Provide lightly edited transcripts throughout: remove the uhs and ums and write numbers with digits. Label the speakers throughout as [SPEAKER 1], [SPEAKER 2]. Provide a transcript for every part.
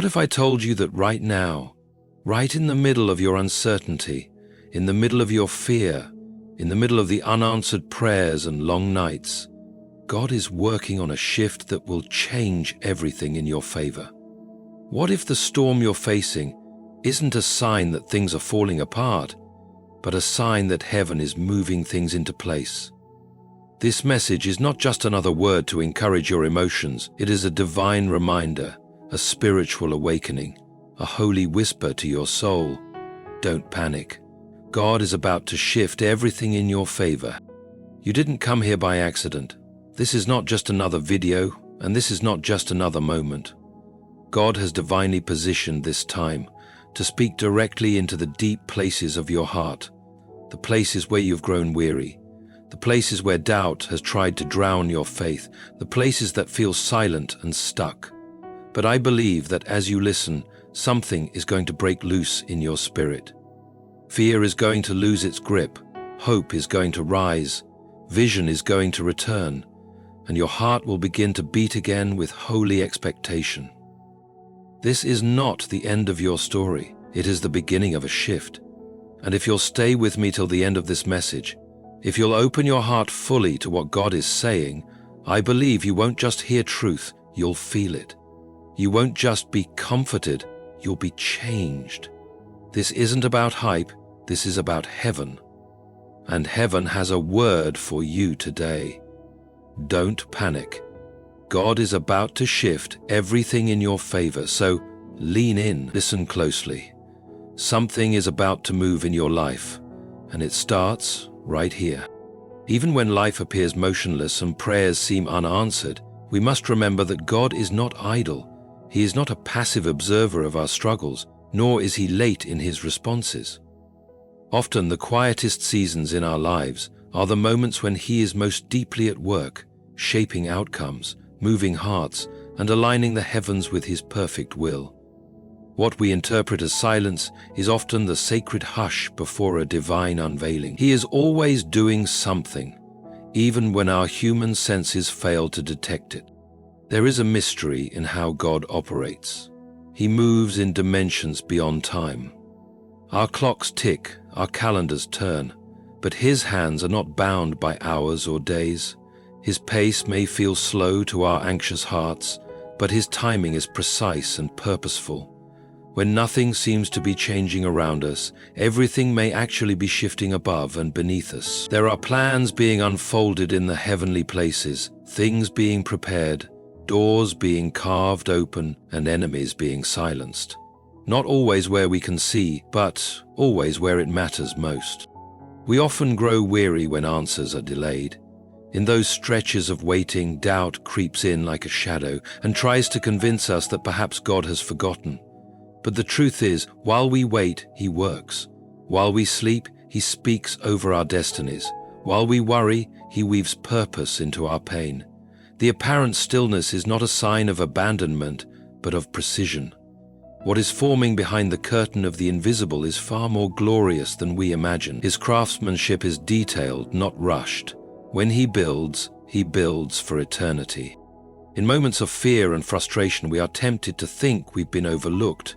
[SPEAKER 1] What if I told you that right now, right in the middle of your uncertainty, in the middle of your fear, in the middle of the unanswered prayers and long nights, God is working on a shift that will change everything in your favor? What if the storm you're facing isn't a sign that things are falling apart, but a sign that heaven is moving things into place? This message is not just another word to encourage your emotions. It is a divine reminder, a spiritual awakening, a holy whisper to your soul. Don't panic. God is about to shift everything in your favor. You didn't come here by accident. This is not just another video, and this is not just another moment. God has divinely positioned this time to speak directly into the deep places of your heart, the places where you've grown weary, the places where doubt has tried to drown your faith, the places that feel silent and stuck. But I believe that as you listen, something is going to break loose in your spirit. Fear is going to lose its grip, hope is going to rise, vision is going to return, and your heart will begin to beat again with holy expectation. This is not the end of your story, it is the beginning of a shift. And if you'll stay with me till the end of this message, if you'll open your heart fully to what God is saying, I believe you won't just hear truth, you'll feel it. You won't just be comforted, you'll be changed. This isn't about hype, this is about heaven. And heaven has a word for you today. Don't panic. God is about to shift everything in your favor, so lean in, listen closely. Something is about to move in your life, and it starts right here. Even when life appears motionless and prayers seem unanswered, we must remember that God is not idle. He is not a passive observer of our struggles, nor is he late in his responses. Often the quietest seasons in our lives are the moments when he is most deeply at work, shaping outcomes, moving hearts, and aligning the heavens with his perfect will. What we interpret as silence is often the sacred hush before a divine unveiling. He is always doing something, even when our human senses fail to detect it. There is a mystery in how God operates. He moves in dimensions beyond time. Our clocks tick, our calendars turn, but his hands are not bound by hours or days. His pace may feel slow to our anxious hearts, but his timing is precise and purposeful. When nothing seems to be changing around us, everything may actually be shifting above and beneath us. There are plans being unfolded in the heavenly places, things being prepared, doors being carved open, and enemies being silenced. Not always where we can see, but always where it matters most. We often grow weary when answers are delayed. In those stretches of waiting, doubt creeps in like a shadow and tries to convince us that perhaps God has forgotten. But the truth is, while we wait, he works. While we sleep, he speaks over our destinies. While we worry, he weaves purpose into our pain. The apparent stillness is not a sign of abandonment, but of precision. What is forming behind the curtain of the invisible is far more glorious than we imagine. His craftsmanship is detailed, not rushed. When he builds for eternity. In moments of fear and frustration, we are tempted to think we've been overlooked.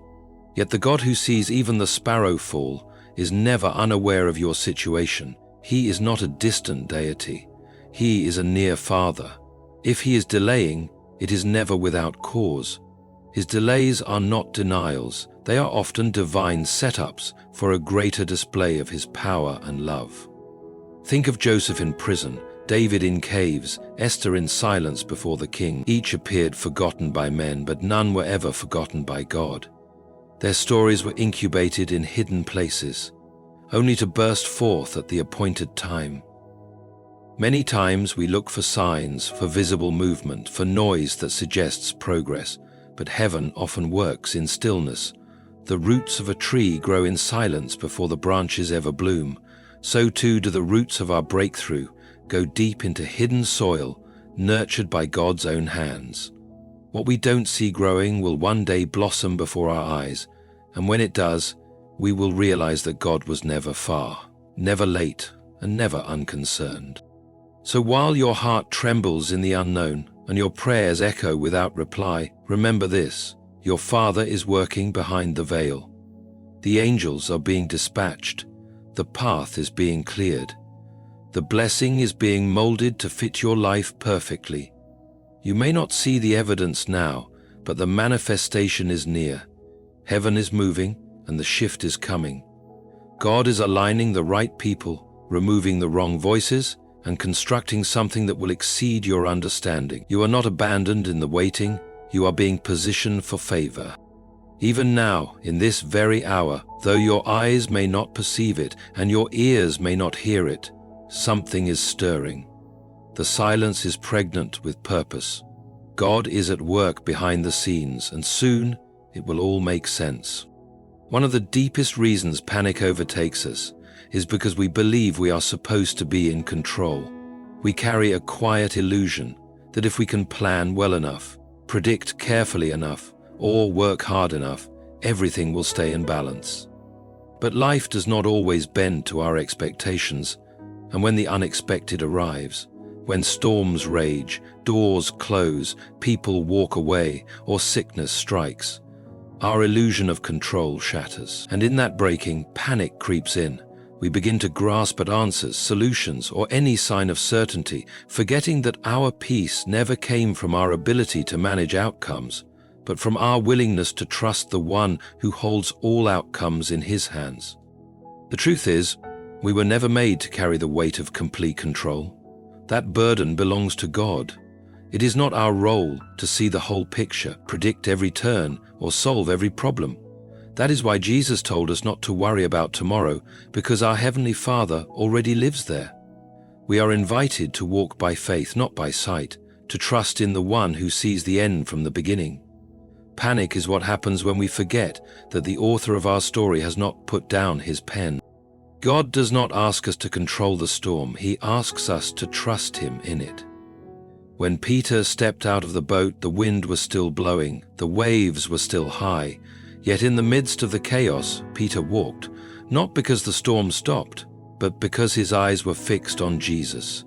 [SPEAKER 1] Yet the God who sees even the sparrow fall is never unaware of your situation. He is not a distant deity. He is a near Father. If he is delaying, it is never without cause. His delays are not denials. They are often divine setups for a greater display of his power and love. Think of Joseph in prison, David in caves, Esther in silence before the king. Each appeared forgotten by men, but none were ever forgotten by God. Their stories were incubated in hidden places, only to burst forth at the appointed time. Many times we look for signs, for visible movement, for noise that suggests progress, but heaven often works in stillness. The roots of a tree grow in silence before the branches ever bloom. So too do the roots of our breakthrough go deep into hidden soil, nurtured by God's own hands. What we don't see growing will one day blossom before our eyes, and when it does, we will realize that God was never far, never late, and never unconcerned. So while your heart trembles in the unknown and your prayers echo without reply, remember this: Your Father is working behind the veil. The angels are being dispatched. The path is being cleared. The blessing is being molded to fit your life perfectly. You may not see the evidence now, but the manifestation is near. Heaven is moving, and the shift is coming. God is aligning the right people, removing the wrong voices, and constructing something that will exceed your understanding. You are not abandoned in the waiting. You are being positioned for favor. Even now, in this very hour, though your eyes may not perceive it and your ears may not hear it, something is stirring. The silence is pregnant with purpose. God is at work behind the scenes, and soon it will all make sense. One of the deepest reasons panic overtakes us is because we believe we are supposed to be in control. We carry a quiet illusion that if we can plan well enough, predict carefully enough, or work hard enough, everything will stay in balance. But life does not always bend to our expectations, and when the unexpected arrives, when storms rage, doors close, people walk away, or sickness strikes, our illusion of control shatters. And in that breaking, panic creeps in. We begin to grasp at answers, solutions, or any sign of certainty, forgetting that our peace never came from our ability to manage outcomes, but from our willingness to trust the one who holds all outcomes in his hands. The truth is, we were never made to carry the weight of complete control. That burden belongs to God. It is not our role to see the whole picture, predict every turn, or solve every problem. That is why Jesus told us not to worry about tomorrow, because our Heavenly Father already lives there. We are invited to walk by faith, not by sight, to trust in the one who sees the end from the beginning. Panic is what happens when we forget that the author of our story has not put down his pen. God does not ask us to control the storm. He asks us to trust him in it. When Peter stepped out of the boat, the wind was still blowing, the waves were still high. Yet in the midst of the chaos, Peter walked, not because the storm stopped, but because his eyes were fixed on Jesus.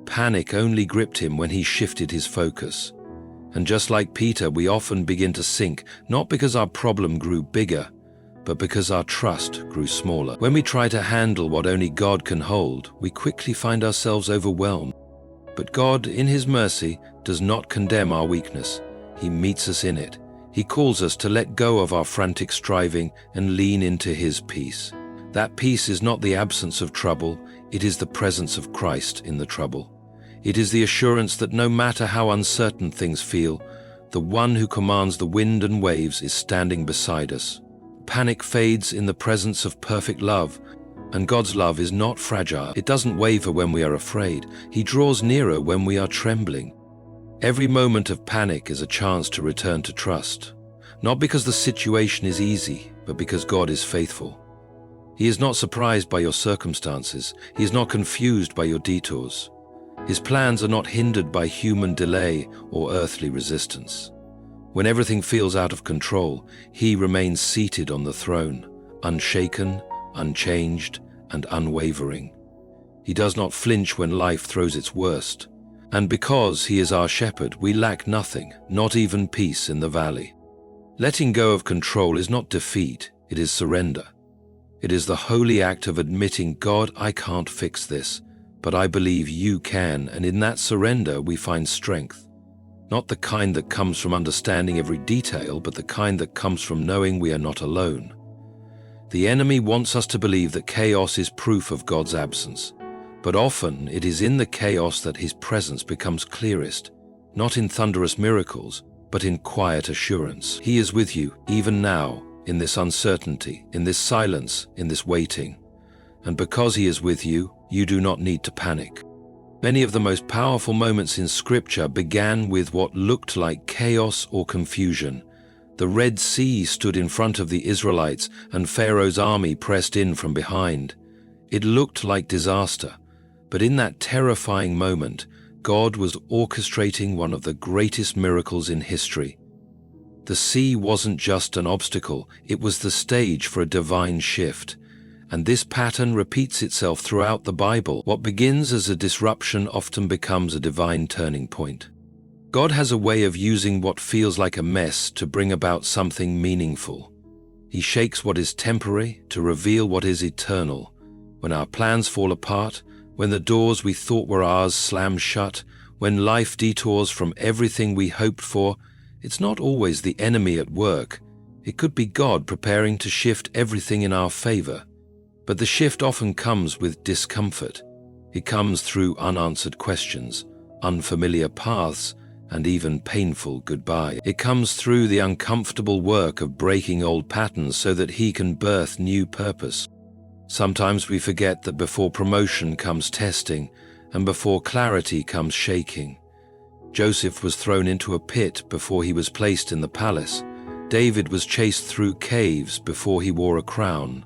[SPEAKER 1] Panic only gripped him when he shifted his focus. And just like Peter, we often begin to sink, not because our problem grew bigger, but because our trust grew smaller. When we try to handle what only God can hold, we quickly find ourselves overwhelmed. But God, in his mercy, does not condemn our weakness. He meets us in it. He calls us to let go of our frantic striving and lean into his peace. That peace is not the absence of trouble, it is the presence of Christ in the trouble. It is the assurance that no matter how uncertain things feel, the one who commands the wind and waves is standing beside us. Panic fades in the presence of perfect love, and God's love is not fragile. It doesn't waver when we are afraid. He draws nearer when we are trembling. Every moment of panic is a chance to return to trust, not because the situation is easy, but because God is faithful. He is not surprised by your circumstances. He is not confused by your detours. His plans are not hindered by human delay or earthly resistance. When everything feels out of control, he remains seated on the throne, unshaken, unchanged, and unwavering. He does not flinch when life throws its worst. And because he is our shepherd, we lack nothing, not even peace in the valley. Letting go of control is not defeat, it is surrender. It is the holy act of admitting, God, I can't fix this, but I believe you can, and in that surrender we find strength. Not the kind that comes from understanding every detail, but the kind that comes from knowing we are not alone. The enemy wants us to believe that chaos is proof of God's absence. But often it is in the chaos that his presence becomes clearest, not in thunderous miracles, but in quiet assurance. He is with you, even now, in this uncertainty, in this silence, in this waiting. And because he is with you, you do not need to panic. Many of the most powerful moments in Scripture began with what looked like chaos or confusion. The Red Sea stood in front of the Israelites, and Pharaoh's army pressed in from behind. It looked like disaster. But in that terrifying moment, God was orchestrating one of the greatest miracles in history. The sea wasn't just an obstacle, it was the stage for a divine shift. And this pattern repeats itself throughout the Bible. What begins as a disruption often becomes a divine turning point. God has a way of using what feels like a mess to bring about something meaningful. He shakes what is temporary to reveal what is eternal. When our plans fall apart, when the doors we thought were ours slam shut, when life detours from everything we hoped for, it's not always the enemy at work. It could be God preparing to shift everything in our favor. But the shift often comes with discomfort. It comes through unanswered questions, unfamiliar paths, and even painful goodbye. It comes through the uncomfortable work of breaking old patterns so that He can birth new purpose. Sometimes we forget that before promotion comes testing, and before clarity comes shaking. Joseph was thrown into a pit before he was placed in the palace. David was chased through caves before he wore a crown.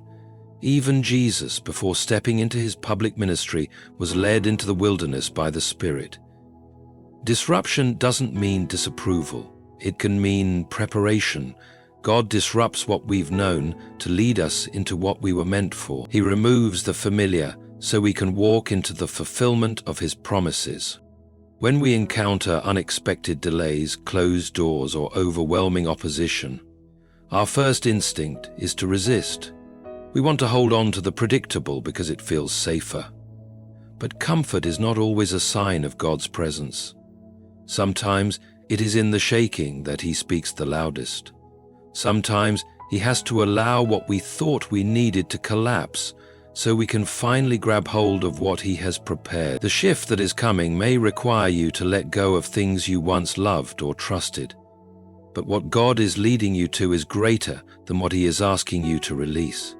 [SPEAKER 1] Even Jesus, before stepping into his public ministry, was led into the wilderness by the Spirit. Disruption doesn't mean disapproval. It can mean preparation. God disrupts what we've known to lead us into what we were meant for. He removes the familiar so we can walk into the fulfillment of His promises. When we encounter unexpected delays, closed doors, or overwhelming opposition, our first instinct is to resist. We want to hold on to the predictable because it feels safer. But comfort is not always a sign of God's presence. Sometimes it is in the shaking that He speaks the loudest. Sometimes He has to allow what we thought we needed to collapse so we can finally grab hold of what He has prepared. The shift that is coming may require you to let go of things you once loved or trusted. But what God is leading you to is greater than what He is asking you to release.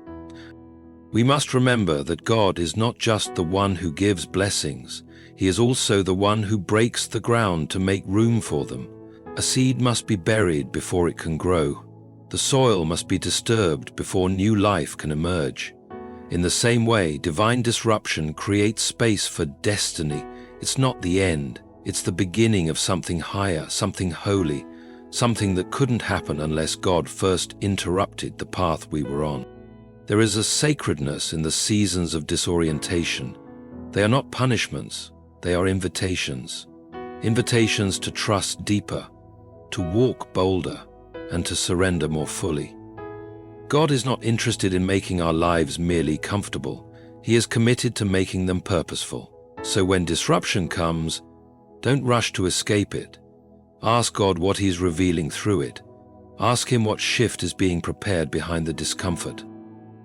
[SPEAKER 1] We must remember that God is not just the one who gives blessings. He is also the one who breaks the ground to make room for them. A seed must be buried before it can grow. The soil must be disturbed before new life can emerge. In the same way, divine disruption creates space for destiny. It's not the end. It's the beginning of something higher, something holy, something that couldn't happen unless God first interrupted the path we were on. There is a sacredness in the seasons of disorientation. They are not punishments, they are invitations. Invitations to trust deeper, to walk bolder, and to surrender more fully. God is not interested in making our lives merely comfortable. He is committed to making them purposeful. So when disruption comes, don't rush to escape it. Ask God what He's revealing through it. Ask Him what shift is being prepared behind the discomfort.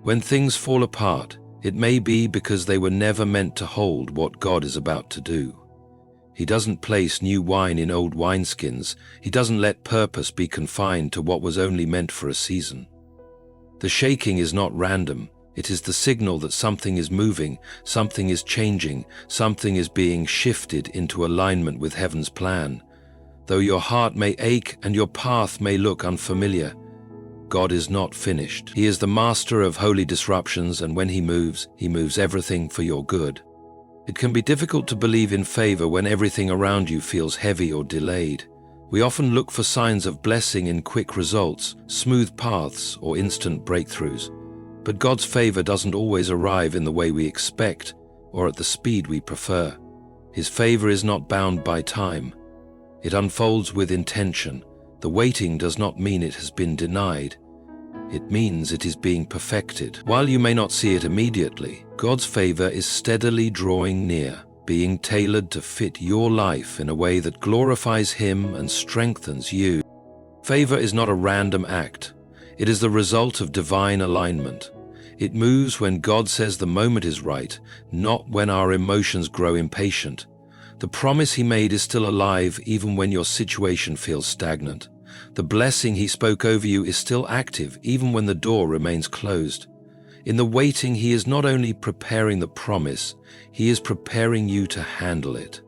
[SPEAKER 1] When things fall apart, it may be because they were never meant to hold what God is about to do. He doesn't place new wine in old wineskins. He doesn't let purpose be confined to what was only meant for a season. The shaking is not random. It is the signal that something is moving, something is changing, something is being shifted into alignment with heaven's plan. Though your heart may ache and your path may look unfamiliar, God is not finished. He is the master of holy disruptions, and when He moves everything for your good. It can be difficult to believe in favor when everything around you feels heavy or delayed. We often look for signs of blessing in quick results, smooth paths, or instant breakthroughs. But God's favor doesn't always arrive in the way we expect or at the speed we prefer. His favor is not bound by time. It unfolds with intention. The waiting does not mean it has been denied. It means it is being perfected. While you may not see it immediately, God's favor is steadily drawing near, being tailored to fit your life in a way that glorifies Him and strengthens you. Favor is not a random act. It is the result of divine alignment. It moves when God says the moment is right, not when our emotions grow impatient. The promise He made is still alive even when your situation feels stagnant. The blessing He spoke over you is still active even when the door remains closed. In the waiting, He is not only preparing the promise, He is preparing you to handle it.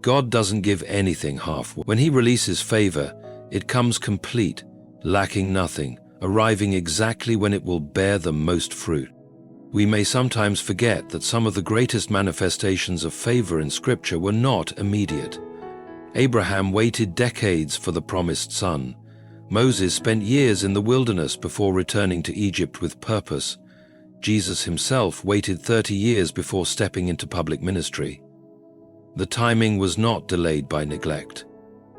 [SPEAKER 1] God doesn't give anything halfway. When He releases favor, it comes complete, lacking nothing, arriving exactly when it will bear the most fruit. We may sometimes forget that some of the greatest manifestations of favor in Scripture were not immediate. Abraham waited decades for the promised son. Moses spent years in the wilderness before returning to Egypt with purpose. Jesus Himself waited 30 years before stepping into public ministry. The timing was not delayed by neglect.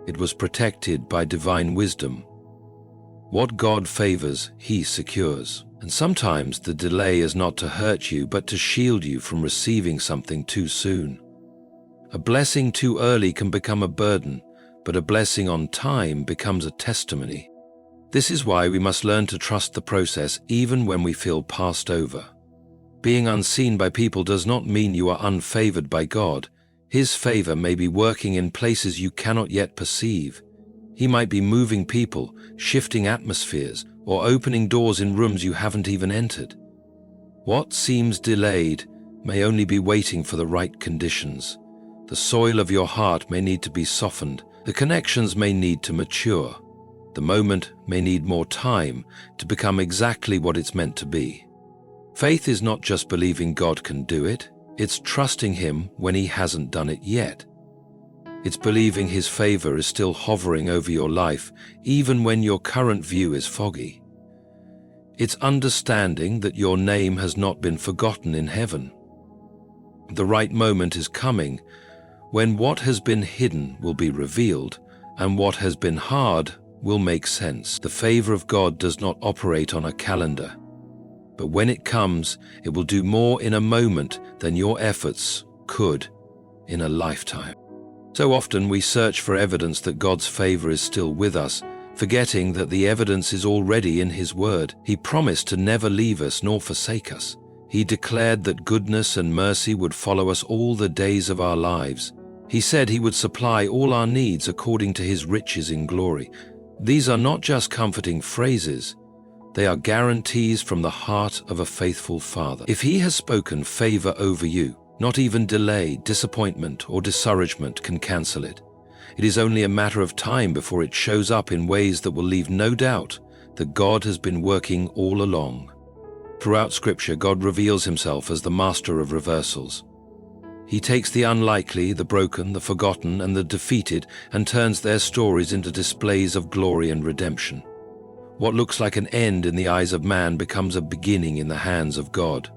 [SPEAKER 1] It was protected by divine wisdom. What God favors, He secures. And sometimes the delay is not to hurt you, but to shield you from receiving something too soon. A blessing too early can become a burden, but a blessing on time becomes a testimony. This is why we must learn to trust the process even when we feel passed over. Being unseen by people does not mean you are unfavored by God. His favor may be working in places you cannot yet perceive. He might be moving people, shifting atmospheres, or opening doors in rooms you haven't even entered. What seems delayed may only be waiting for the right conditions. The soil of your heart may need to be softened. The connections may need to mature. The moment may need more time to become exactly what it's meant to be. Faith is not just believing God can do it, it's trusting Him when He hasn't done it yet. It's believing His favor is still hovering over your life, even when your current view is foggy. It's understanding that your name has not been forgotten in heaven. The right moment is coming, when what has been hidden will be revealed, and what has been hard will make sense. The favor of God does not operate on a calendar, but when it comes, it will do more in a moment than your efforts could in a lifetime. So often we search for evidence that God's favor is still with us, forgetting that the evidence is already in His word. He promised to never leave us nor forsake us. He declared that goodness and mercy would follow us all the days of our lives. He said He would supply all our needs according to His riches in glory. These are not just comforting phrases. They are guarantees from the heart of a faithful Father. If He has spoken favor over you, not even delay, disappointment, or discouragement can cancel it. It is only a matter of time before it shows up in ways that will leave no doubt that God has been working all along. Throughout Scripture, God reveals Himself as the master of reversals. He takes the unlikely, the broken, the forgotten, and the defeated and turns their stories into displays of glory and redemption. What looks like an end in the eyes of man becomes a beginning in the hands of God.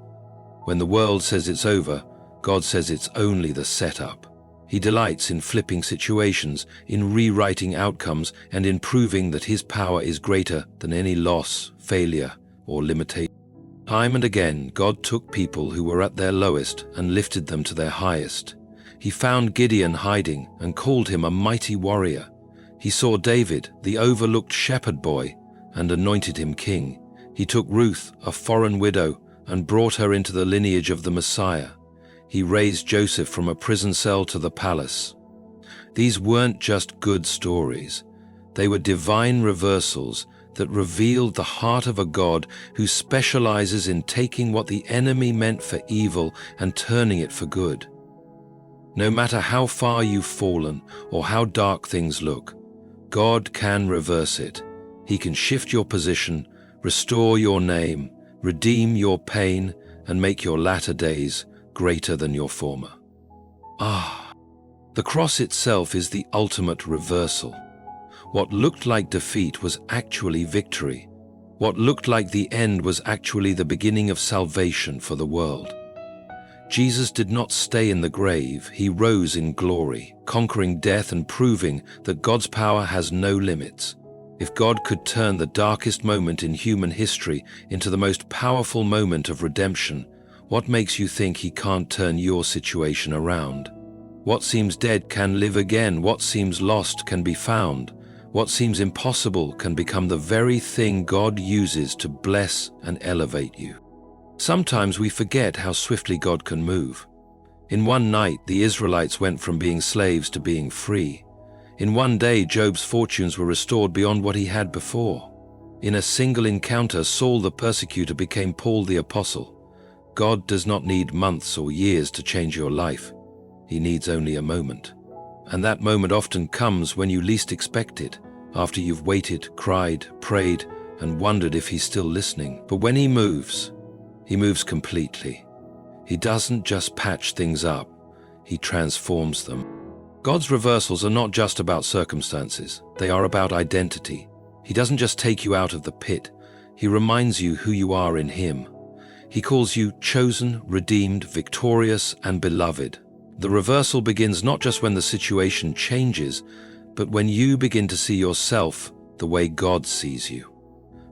[SPEAKER 1] When the world says it's over, God says it's only the setup. He delights in flipping situations, in rewriting outcomes, and in proving that His power is greater than any loss, failure, or limitation. Time and again, God took people who were at their lowest and lifted them to their highest. He found Gideon hiding and called him a mighty warrior. He saw David, the overlooked shepherd boy, and anointed him king. He took Ruth, a foreign widow, and brought her into the lineage of the Messiah. He raised Joseph from a prison cell to the palace. These weren't just good stories. They were divine reversals that revealed the heart of a God who specializes in taking what the enemy meant for evil and turning it for good. No matter how far you've fallen or how dark things look, God can reverse it. He can shift your position, restore your name, redeem your pain, and make your latter days greater than your former. The cross itself is the ultimate reversal. What looked like defeat was actually victory. What looked like the end was actually the beginning of salvation for the world. Jesus did not stay in the grave, He rose in glory, conquering death and proving that God's power has no limits. If God could turn the darkest moment in human history into the most powerful moment of redemption, what makes you think He can't turn your situation around? What seems dead can live again. What seems lost can be found. What seems impossible can become the very thing God uses to bless and elevate you. Sometimes we forget how swiftly God can move. In one night, the Israelites went from being slaves to being free. In one day, Job's fortunes were restored beyond what he had before. In a single encounter, Saul the persecutor became Paul the apostle. God does not need months or years to change your life. He needs only a moment. And that moment often comes when you least expect it, after you've waited, cried, prayed, and wondered if He's still listening. But when He moves completely. He doesn't just patch things up, He transforms them. God's reversals are not just about circumstances, they are about identity. He doesn't just take you out of the pit, He reminds you who you are in Him. He calls you chosen, redeemed, victorious, and beloved. The reversal begins not just when the situation changes, but when you begin to see yourself the way God sees you.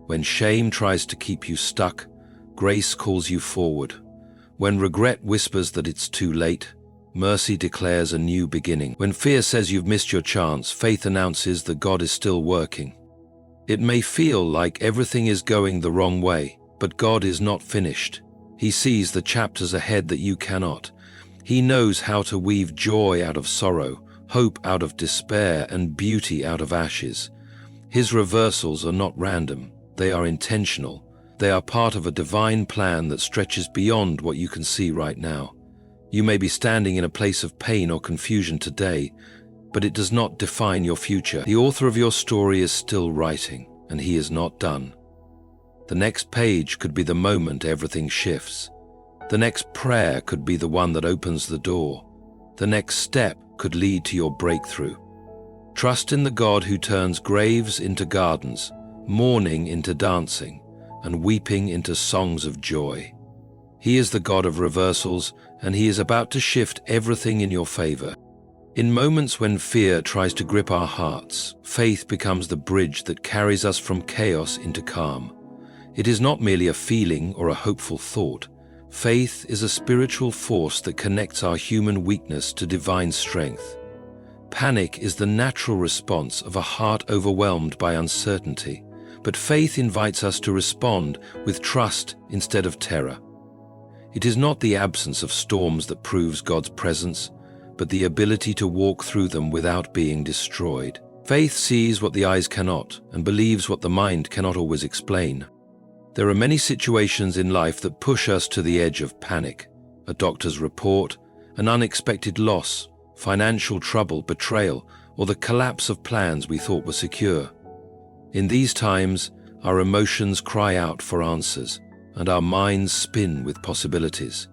[SPEAKER 1] When shame tries to keep you stuck, grace calls you forward. When regret whispers that it's too late, mercy declares a new beginning. When fear says you've missed your chance, faith announces that God is still working. It may feel like everything is going the wrong way, but God is not finished. He sees the chapters ahead that you cannot. He knows how to weave joy out of sorrow, hope out of despair, and beauty out of ashes. His reversals are not random. They are intentional. They are part of a divine plan that stretches beyond what you can see right now. You may be standing in a place of pain or confusion today, but it does not define your future. The author of your story is still writing, and he is not done. The next page could be the moment everything shifts. The next prayer could be the one that opens the door. The next step could lead to your breakthrough. Trust in the God who turns graves into gardens, mourning into dancing, and weeping into songs of joy. He is the God of reversals, and he is about to shift everything in your favor. In moments when fear tries to grip our hearts, faith becomes the bridge that carries us from chaos into calm. It is not merely a feeling or a hopeful thought. Faith is a spiritual force that connects our human weakness to divine strength. Panic is the natural response of a heart overwhelmed by uncertainty, but faith invites us to respond with trust instead of terror. It is not the absence of storms that proves God's presence, but the ability to walk through them without being destroyed. Faith sees what the eyes cannot and believes what the mind cannot always explain. There are many situations in life that push us to the edge of panic. A doctor's report, an unexpected loss, financial trouble, betrayal, or the collapse of plans we thought were secure. In these times, our emotions cry out for answers, and our minds spin with possibilities.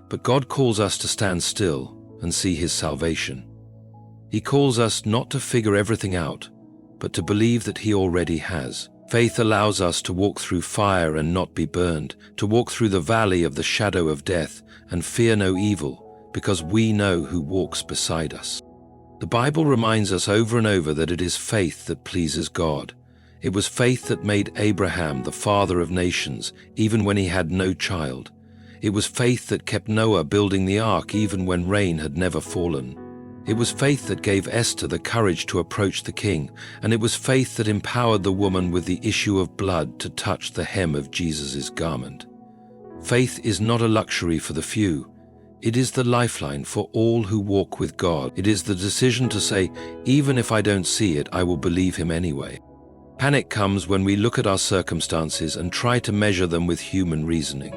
[SPEAKER 1] But God calls us to stand still and see his salvation. He calls us not to figure everything out, but to believe that he already has. Faith allows us to walk through fire and not be burned, to walk through the valley of the shadow of death and fear no evil, because we know who walks beside us. The Bible reminds us over and over that it is faith that pleases God. It was faith that made Abraham the father of nations, even when he had no child. It was faith that kept Noah building the ark even when rain had never fallen. It was faith that gave Esther the courage to approach the king, and it was faith that empowered the woman with the issue of blood to touch the hem of Jesus' garment. Faith is not a luxury for the few. It is the lifeline for all who walk with God. It is the decision to say, even if I don't see it, I will believe him anyway. Panic comes when we look at our circumstances and try to measure them with human reasoning.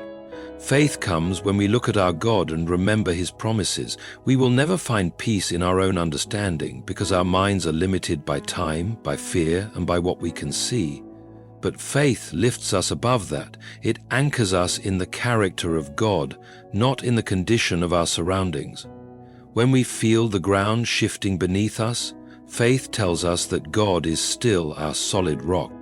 [SPEAKER 1] Faith comes when we look at our God and remember his promises. We will never find peace in our own understanding because our minds are limited by time, by fear, and by what we can see. But faith lifts us above that. It anchors us in the character of God, not in the condition of our surroundings. When we feel the ground shifting beneath us, faith tells us that God is still our solid rock.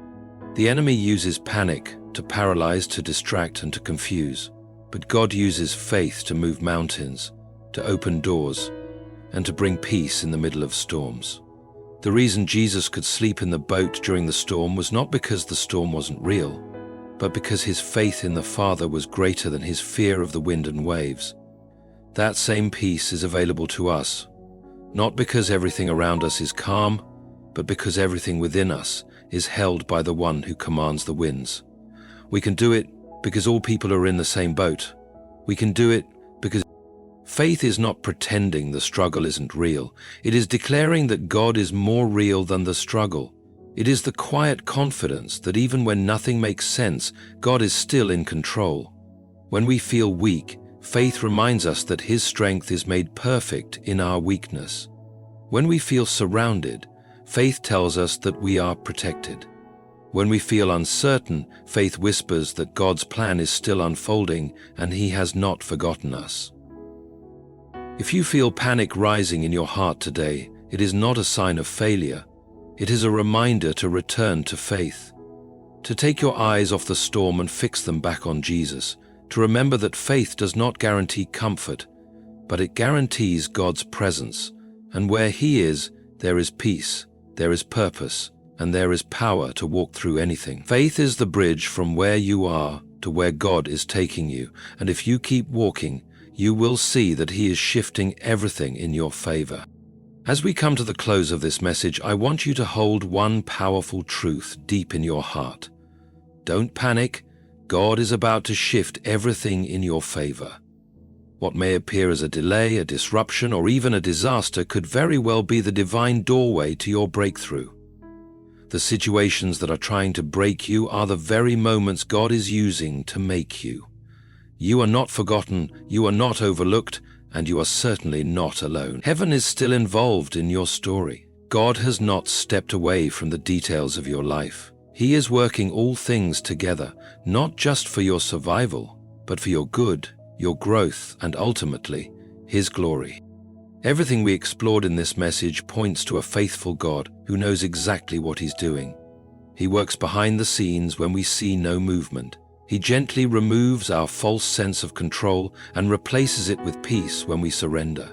[SPEAKER 1] The enemy uses panic to paralyze, to distract, and to confuse. But God uses faith to move mountains, to open doors, and to bring peace in the middle of storms. The reason Jesus could sleep in the boat during the storm was not because the storm wasn't real, but because his faith in the Father was greater than his fear of the wind and waves. That same peace is available to us, not because everything around us is calm, but because everything within us is held by the one who commands the winds. We can do it because all people are in the same boat. We can do it because faith is not pretending the struggle isn't real. It is declaring that God is more real than the struggle. It is the quiet confidence that even when nothing makes sense, God is still in control. When we feel weak, faith reminds us that his strength is made perfect in our weakness. When we feel surrounded, faith tells us that we are protected. When we feel uncertain, faith whispers that God's plan is still unfolding and he has not forgotten us. If you feel panic rising in your heart today, it is not a sign of failure. It is a reminder to return to faith, to take your eyes off the storm and fix them back on Jesus, to remember that faith does not guarantee comfort, but it guarantees God's presence, and where he is, there is peace, there is purpose, and there is power to walk through anything. Faith is the bridge from where you are to where God is taking you, and if you keep walking, you will see that He is shifting everything in your favor. As we come to the close of this message, I want you to hold one powerful truth deep in your heart. Don't panic. God is about to shift everything in your favor. What may appear as a delay, a disruption, or even a disaster could very well be the divine doorway to your breakthrough. The situations that are trying to break you are the very moments God is using to make you. You are not forgotten, you are not overlooked, and you are certainly not alone. Heaven is still involved in your story. God has not stepped away from the details of your life. He is working all things together, not just for your survival, but for your good, your growth, and ultimately, His glory. Everything we explored in this message points to a faithful God who knows exactly what He's doing. He works behind the scenes when we see no movement. He gently removes our false sense of control and replaces it with peace when we surrender.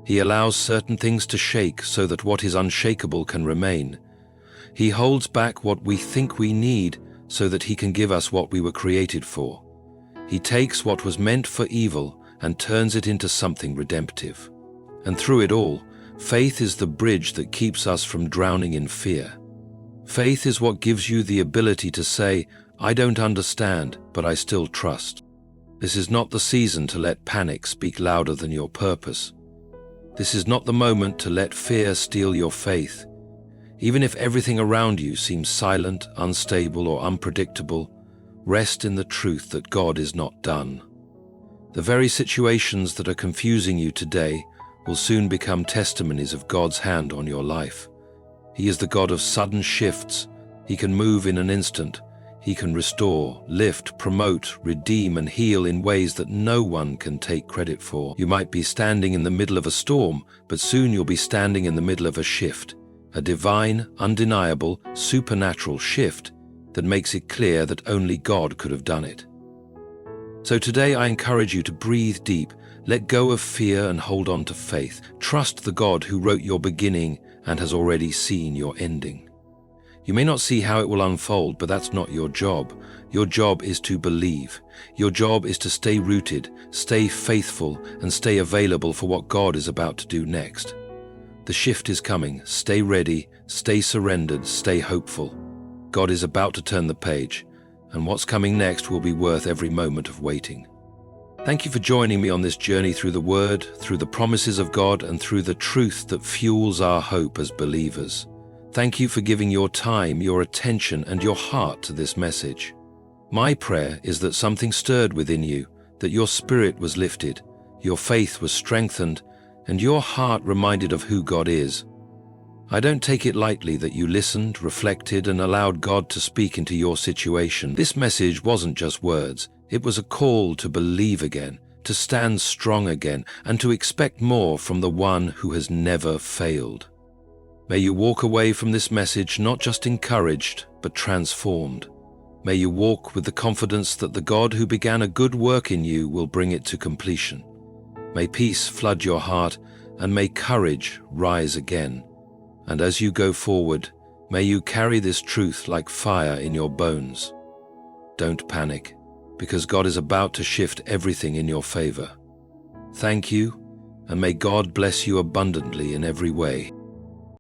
[SPEAKER 1] He allows certain things to shake so that what is unshakable can remain. He holds back what we think we need so that He can give us what we were created for. He takes what was meant for evil and turns it into something redemptive. And through it all, faith is the bridge that keeps us from drowning in fear. Faith is what gives you the ability to say, I don't understand, but I still trust. This is not the season to let panic speak louder than your purpose. This is not the moment to let fear steal your faith. Even if everything around you seems silent, unstable, or unpredictable, rest in the truth that God is not done. The very situations that are confusing you today will soon become testimonies of God's hand on your life. He is the God of sudden shifts. He can move in an instant. He can restore, lift, promote, redeem, and heal in ways that no one can take credit for. You might be standing in the middle of a storm, but soon you'll be standing in the middle of a shift. A divine, undeniable, supernatural shift that makes it clear that only God could have done it. So today I encourage you to breathe deep, let go of fear and hold on to faith. Trust the God who wrote your beginning and has already seen your ending. You may not see how it will unfold, but that's not your job. Your job is to believe. Your job is to stay rooted, stay faithful, and stay available for what God is about to do next. The shift is coming. Stay ready, stay surrendered, stay hopeful. God is about to turn the page, and what's coming next will be worth every moment of waiting. Thank you for joining me on this journey through the Word, through the promises of God, and through the truth that fuels our hope as believers. Thank you for giving your time, your attention, and your heart to this message. My prayer is that something stirred within you, that your spirit was lifted, your faith was strengthened, and your heart reminded of who God is. I don't take it lightly that you listened, reflected, and allowed God to speak into your situation. This message wasn't just words. It was a call to believe again, to stand strong again, and to expect more from the one who has never failed. May you walk away from this message not just encouraged, but transformed. May you walk with the confidence that the God who began a good work in you will bring it to completion. May peace flood your heart, and may courage rise again. And as you go forward, may you carry this truth like fire in your bones. Don't panic, because God is about to shift everything in your favor. Thank you, and may God bless you abundantly in every way.